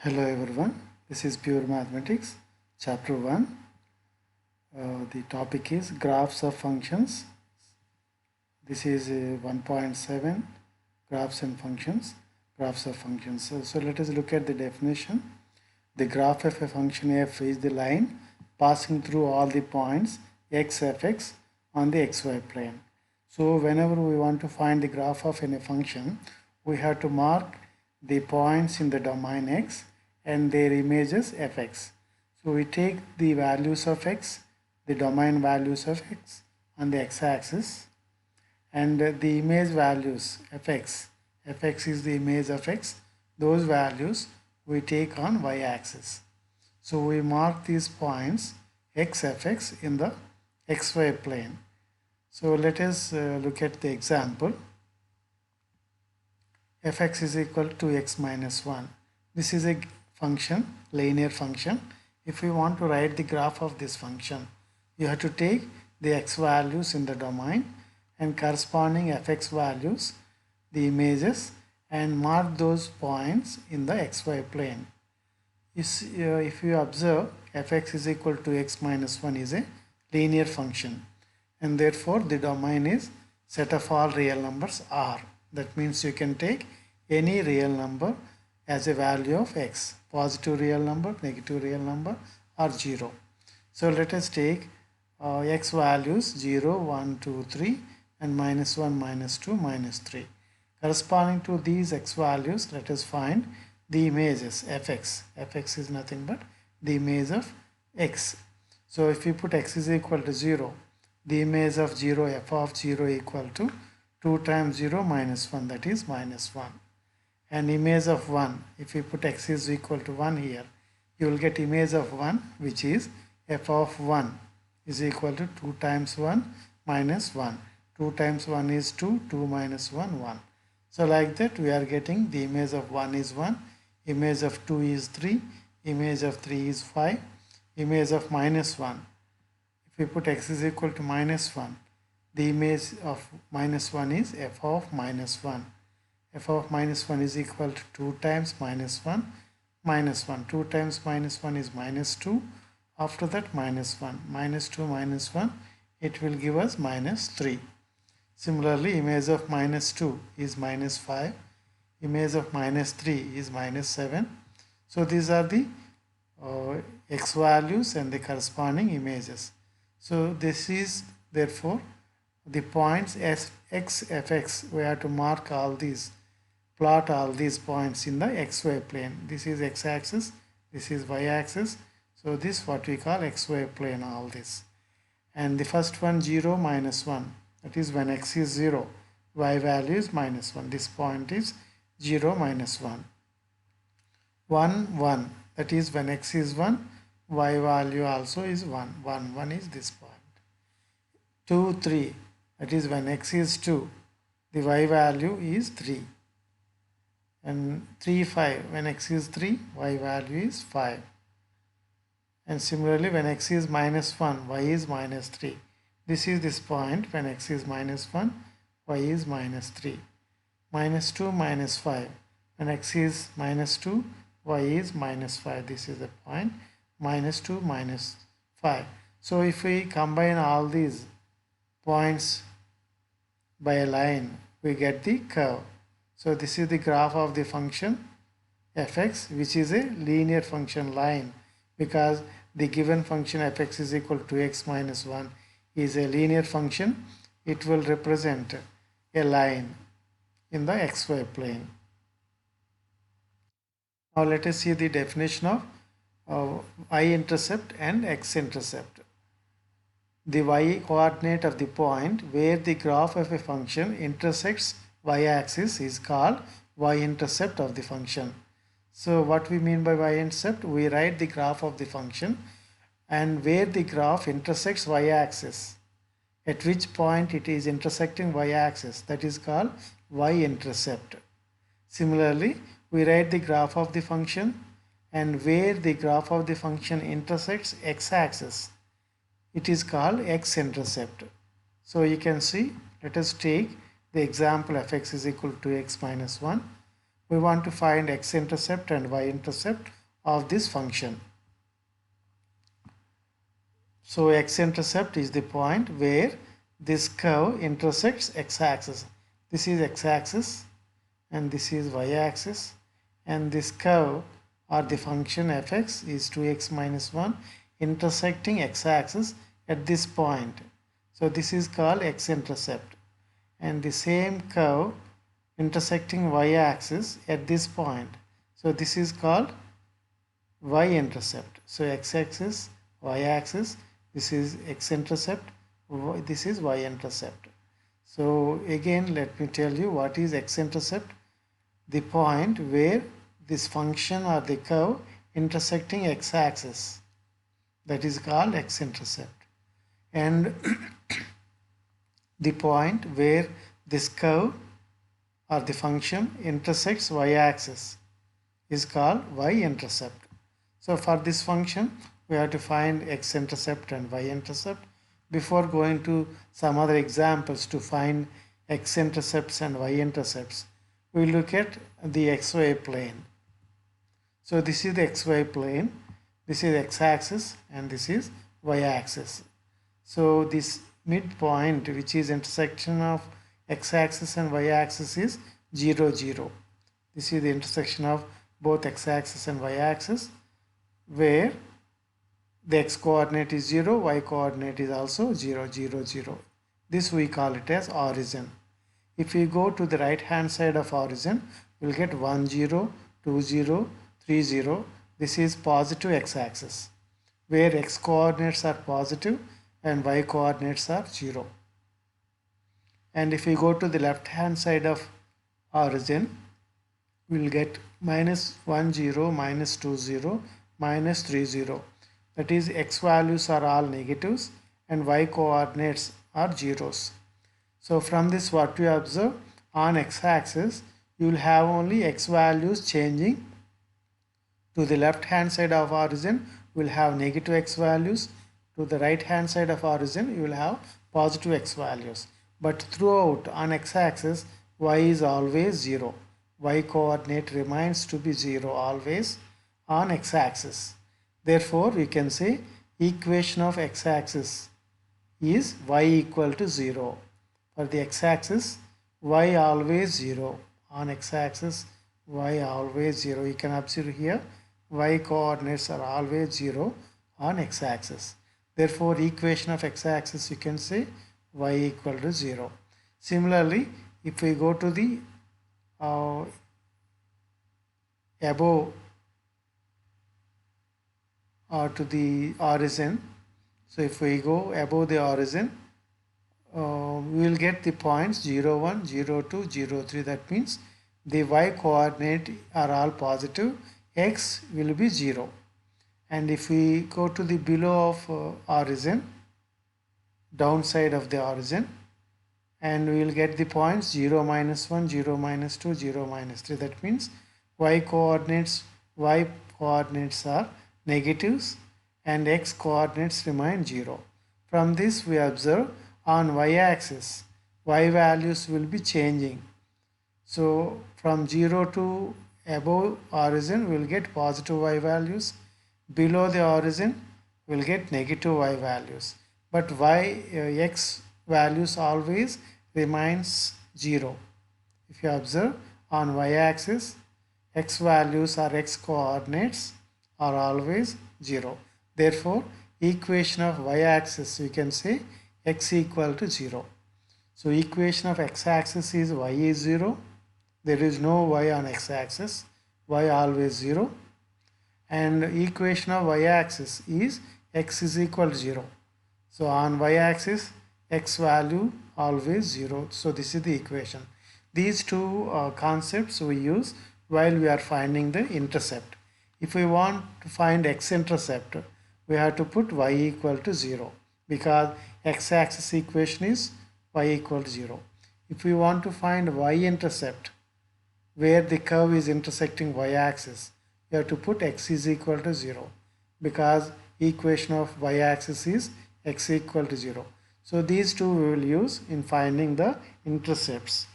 Hello everyone, this is Pure Mathematics, Chapter 1. The topic is Graphs of Functions. This is 1.7, Graphs and Functions, Graphs of Functions. So let us look at the definition. The graph of a function f is the line passing through all the points x, fx on the xy plane. So whenever we want to find the graph of any function, we have to mark the points in the domain x and their images fx. So we take the values of x, the domain values of x on the x-axis, and the image values fx is the image of x, those values we take on y-axis. So we mark these points x, fx in the xy plane. So let us look at the example. Fx is equal to x minus 1. This is a function, linear function. If we want to write the graph of this function, you have to take the x values in the domain and corresponding fx values, the images, and mark those points in the xy plane. If you observe, fx is equal to x minus 1 is a linear function, and therefore the domain is set of all real numbers R. That means you can take any real number as a value of x, positive real number, negative real number, or 0. So let us take x values 0, 1, 2, 3 and minus 1, minus 2, minus 3. Corresponding to these x values, let us find the images fx. Fx is nothing but the image of x. So if we put x is equal to 0, the image of 0, f of 0 equal to 2 times 0 minus 1, that is minus 1. And image of 1, if we put x is equal to 1 here, you will get image of 1, which is f of 1 is equal to 2 times 1 minus 1. 2 times 1 is 2, 2 minus 1, 1. So like that we are getting the image of 1 is 1, image of 2 is 3, image of 3 is 5, image of minus 1. If we put x is equal to minus 1, the image of minus 1 is f of minus 1. F of minus 1 is equal to 2 times minus 1, minus 1. 2 times minus 1 is minus 2. After that minus 1. Minus 2 minus 1, it will give us minus 3. Similarly, image of minus 2 is minus 5. Image of minus 3 is minus 7. So these are the x values and the corresponding images. So this is therefore the points x, fx. We have to mark all these, plot all these points in the xy plane. This is x-axis, this is y-axis. So this what we call xy plane, all this. And the first one 0, minus 1. That is when x is 0, y value is minus 1. This point is 0, minus 1. 1, 1. That is when x is 1, y value also is 1. 1, 1 is this point. 2, 3. That is when x is 2, the y value is 3. And 3, 5. When x is 3, y value is 5. And similarly, when x is minus 1, y is minus 3. This is this point when x is minus 1, y is minus 3. Minus 2, minus 5. When x is minus 2, y is minus 5. This is the point. Minus 2, minus 5. So if we combine all these points by a line, we get the curve. So this is the graph of the function fx, which is a linear function line, because the given function fx is equal to x minus 1 is a linear function. It will represent a line in the xy plane. Now let us see the definition of y-intercept and x-intercept. The y-coordinate of the point where the graph of a function intersects y-axis is called y-intercept of the function. So what we mean by y-intercept? We write the graph of the function and where the graph intersects y-axis, at which point it is intersecting y-axis, that is called y-intercept. Similarly, we write the graph of the function and where the graph of the function intersects x-axis, it is called x-intercept. So you can see, let us take the example fx is equal to x minus 1. we want to find x-intercept and y-intercept of this function. So x-intercept is the point where this curve intersects x-axis. This is x-axis and this is y-axis, and this curve or the function fx is 2x minus 1 intersecting x-axis at this point. So this is called x-intercept, and the same curve intersecting y-axis at this point. So this is called y-intercept. So x-axis, y-axis, this is x-intercept, this is y-intercept. So again, let me tell you what is x-intercept. The point where this function or the curve intersecting x-axis, that is called x-intercept. And the point where this curve or the function intersects y-axis is called y-intercept. So for this function, we have to find x-intercept and y-intercept. Before going to some other examples to find x-intercepts and y-intercepts, we look at the xy plane. So this is the xy plane, this is x-axis, and this is y-axis. So this midpoint, which is intersection of x-axis and y-axis, is 0, 0. This is the intersection of both x-axis and y-axis, where the x-coordinate is 0, y-coordinate is also 0, 0, 0. This we call it as origin. If we go to the right hand side of origin, we will get 1, 0, 2, 0, 3, 0. This is positive x-axis, where x-coordinates are positive and y-coordinates are 0. And if we go to the left hand side of origin, we will get minus 1, 0, minus 2, 0, minus 3, 0. That is, x values are all negatives and y coordinates are zeros. So from this, what we observe, on x-axis you will have only x values changing. To the left hand side of origin we will have negative x values. To the right hand side of origin you will have positive x values. But throughout on x-axis, y is always 0. Y coordinate remains to be 0 always on x-axis. Therefore, we can say equation of x-axis is y equal to 0. For the x-axis, y always 0. On x-axis, y always 0. You can observe here, y coordinates are always 0 on x-axis. Therefore, equation of x-axis, you can say y equal to 0. Similarly, if we go to the above to the origin, so if we go above the origin, we will get the points 0, 1, 0, 2, 0, 3. That means the y coordinate are all positive, x will be 0. And if we go to the below of origin, downside of the origin, and we will get the points 0, minus 1, 0, minus 2, 0, minus 3. That means y coordinates are negatives and x coordinates remain 0. From this we observe on y-axis, y values will be changing. So from 0 to above origin we will get positive y values. Below the origin we will get negative y values. But x values always remains 0. If you observe on y-axis, x values or x coordinates are always 0. Therefore, equation of y-axis, we can say x equal to 0. So equation of x-axis is y is 0. There is no y on x-axis. Y always 0. And equation of y-axis is x is equal to 0. So on y-axis, x value always 0. So this is the equation. These two concepts we use while we are finding the intercept. If we want to find x-intercept, we have to put y equal to 0 because x-axis equation is y equal to 0. If we want to find y-intercept, where the curve is intersecting y-axis, we have to put x is equal to 0 because equation of y-axis is x equal to 0. So these two we will use in finding the intercepts.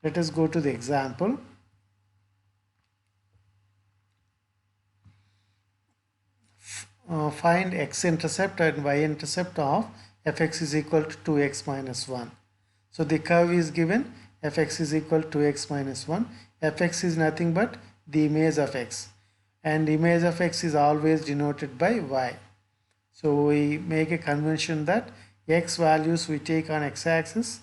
Let us go to the example. find x-intercept and y-intercept of fx is equal to 2x minus 1. So the curve is given, fx is equal to 2x minus 1. Fx is nothing but the image of x, and image of x is always denoted by y. So we make a convention that x values we take on x-axis,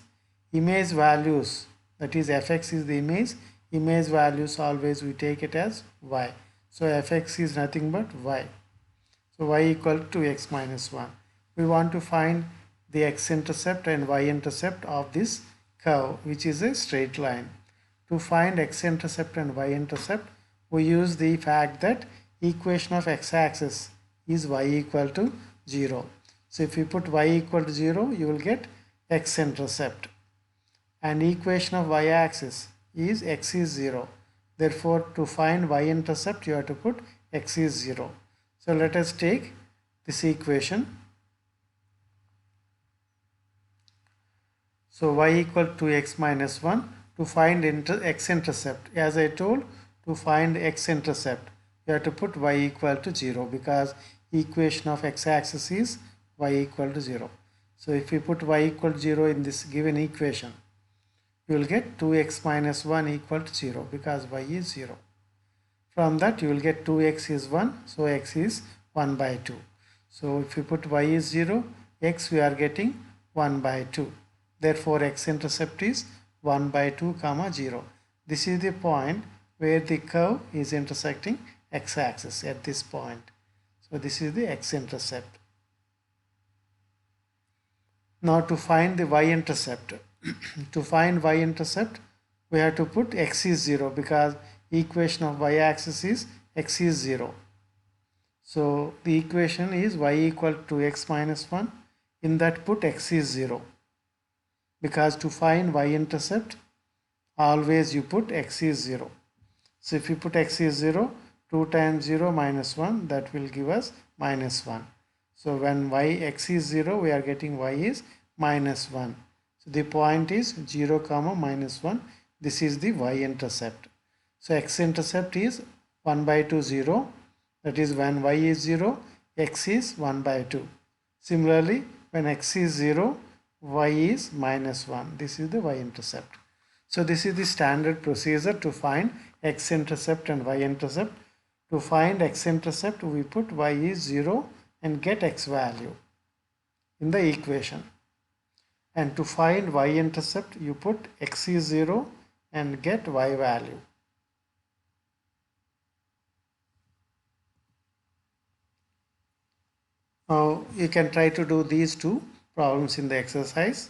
image values, that is fx is the image values always we take it as y. So fx is nothing but y. So y equal to x minus 1. We want to find the x-intercept and y-intercept of this curve, which is a straight line. To find x-intercept and y-intercept, we use the fact that equation of x-axis is y equal to 0. So if you put y equal to 0, you will get x-intercept. And equation of y-axis is x is 0. Therefore, to find y-intercept, you have to put x is 0. So let us take this equation. So y equal to x minus 1. To find x-intercept, as I told, to find x-intercept, you have to put y equal to 0 because equation of x-axis is y equal to 0. So if you put y equal to 0 in this given equation, you will get 2x minus 1 equal to 0 because y is 0. From that you will get 2x is 1, so x is 1 by 2. So if you put y is 0, x we are getting 1 by 2. Therefore x-intercept is 1 by 2 comma 0. This is the point where the curve is intersecting x-axis at this point. So this is the x-intercept. Now to find the y-intercept. To find y-intercept, we have to put x is 0 because equation of y-axis is x is 0. So the equation is y equal to x minus 1. In that put x is 0. Because to find y-intercept, always you put x is 0. So if you put x is 0, 2 times 0 minus 1, that will give us minus 1. So when x is 0, we are getting y is minus 1. So the point is 0 comma minus 1. This is the y-intercept. So x-intercept is 1 by 2 0. That is when y is 0, x is 1 by 2. Similarly, when x is 0, y is minus 1. This is the y-intercept. So this is the standard procedure to find x-intercept and y-intercept. To find x-intercept, we put y is 0 and get x value in the equation. And to find y-intercept, you put x is 0 and get y value. Now you can try to do these two problems in the exercise.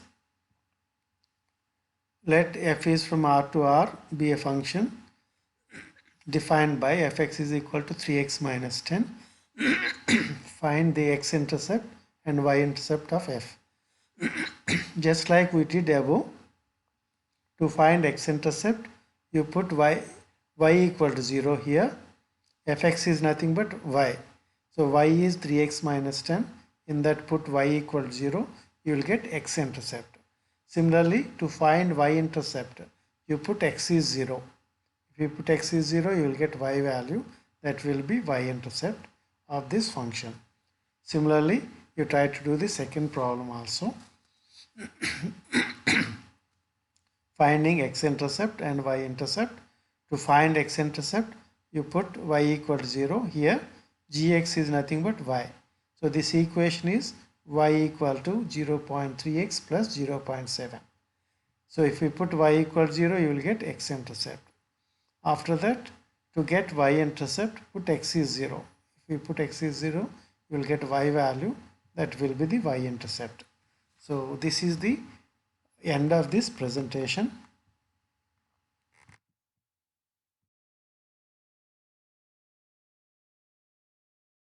Let f is from R to R be a function defined by fx is equal to 3x minus 10. Find the x-intercept and y-intercept of f. Just like we did above, to find x-intercept, you put y equal to 0 here. Fx is nothing but y. So y is 3x minus 10. In that put y equal to 0, you will get x-intercept. Similarly, to find y-intercept, you put x is 0. If you put x is 0, you will get y value. That will be y-intercept of this function. Similarly, you try to do the second problem also. Finding x-intercept and y-intercept. To find x-intercept, you put y equal to 0. Here, gx is nothing but y. So this equation is y equal to 0.3x plus 0.7. So if you put y equal to 0, you will get x-intercept. After that, to get y-intercept, put x is 0. If you put x is 0, you will get y value. That will be the y-intercept. So this is the end of this presentation.